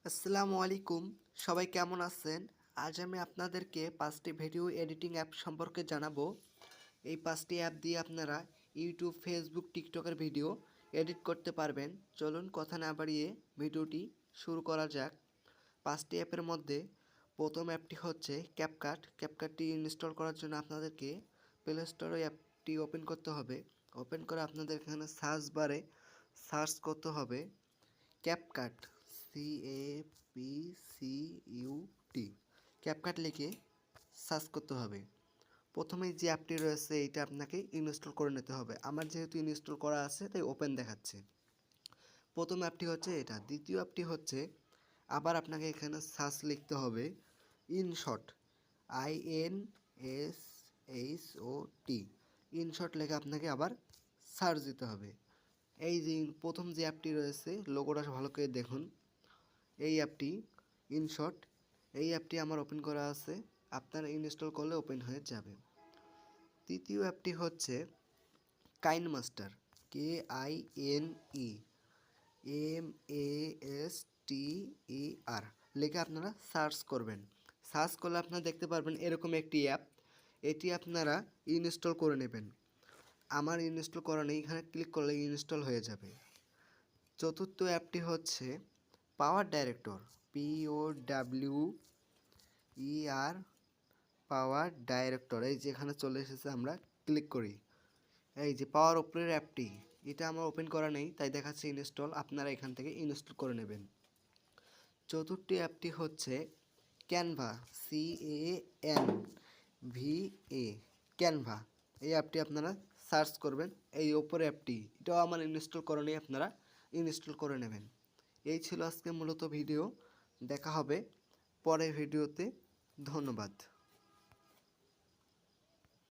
আসসালামু আলাইকুম। সবাই কেমন আছেন? আজ আমি আপনাদেরকে 5টি ভিডিও এডিটিং অ্যাপ সম্পর্কে জানাবো। এই 5টি অ্যাপ দিয়ে আপনারা ইউটিউব, ফেসবুক, টিকটকের ভিডিও এডিট করতে পারবেন। চলুন কথা না বাড়িয়ে ভিডিওটি শুরু করা যাক। 5টি অ্যাপের মধ্যে প্রথম অ্যাপটি হচ্ছে ক্যাপকাট। ক্যাপকাটটি ইনস্টল করার জন্য আপনাদেরকে প্লে স্টোরে অ্যাপটি ওপেন করতে হবে। ওপেন করে আপনাদের এখানে সার্চ বারে সার্চ করতে হবে ক্যাপকাট, CAPCUT। ক্যাপকাট লিখে সার্চ করতে হবে। প্রথমেই যে অ্যাপটি রয়েছে এইটা আপনাকে ইনস্টল করে নিতে হবে। আমার যেহেতু ইনস্টল করা আছে তাই ওপেন দেখাচ্ছে। প্রথম অ্যাপটি হচ্ছে এটা। দ্বিতীয় অ্যাপটি হচ্ছে আবার আপনাকে এখানে সার্চ লিখতে হবে ইনশট, INSHOT। ইনশট লিখে আপনাকে আবার সার্চ দিতে হবে। এই যে প্রথম যে অ্যাপটি রয়েছে লোগোটা ভালো করে দেখুন, এই অ্যাপটি ইনশট। এই অ্যাপটি আমার ওপেন করা আছে, আপনারা ইনস্টল করলে ওপেন হয়ে যাবে। তৃতীয় অ্যাপটি হচ্ছে কাইনমাস্টার, KINEMASTER লিখে আপনারা সার্চ করবেন। সার্চ করলে আপনারা দেখতে পারবেন এরকম একটি অ্যাপ। এটি আপনারা ইনস্টল করে নেবেন। আমার ইনস্টল করা নেই, এখানে ক্লিক করলে ইনস্টল হয়ে যাবে। চতুর্থ অ্যাপটি হচ্ছে পাওয়ার ডাইরেক্টর, POWER, পাওয়ার ডাইরেক্টর। এই যে এখানে চলে এসেছে, আমরা ক্লিক করি। এই যে পাওয়ার উপরের অ্যাপটি, এটা আমার ওপেন করা নেই তাই দেখাচ্ছে ইনস্টল। আপনারা এখান থেকে ইনস্টল করে নেবেন। চতুর্থ অ্যাপটি হচ্ছে ক্যানভা, CANVA, ক্যানভা। এই অ্যাপটি আপনারা সার্চ করবেন। এই ওপরে অ্যাপটি, এটাও আমার ইনস্টল করা নেই, আপনারা ইনস্টল করে নেবেন। এই ছিল আজকে মূলত ভিডিও। দেখা হবে পরের ভিডিওতে। ধন্যবাদ।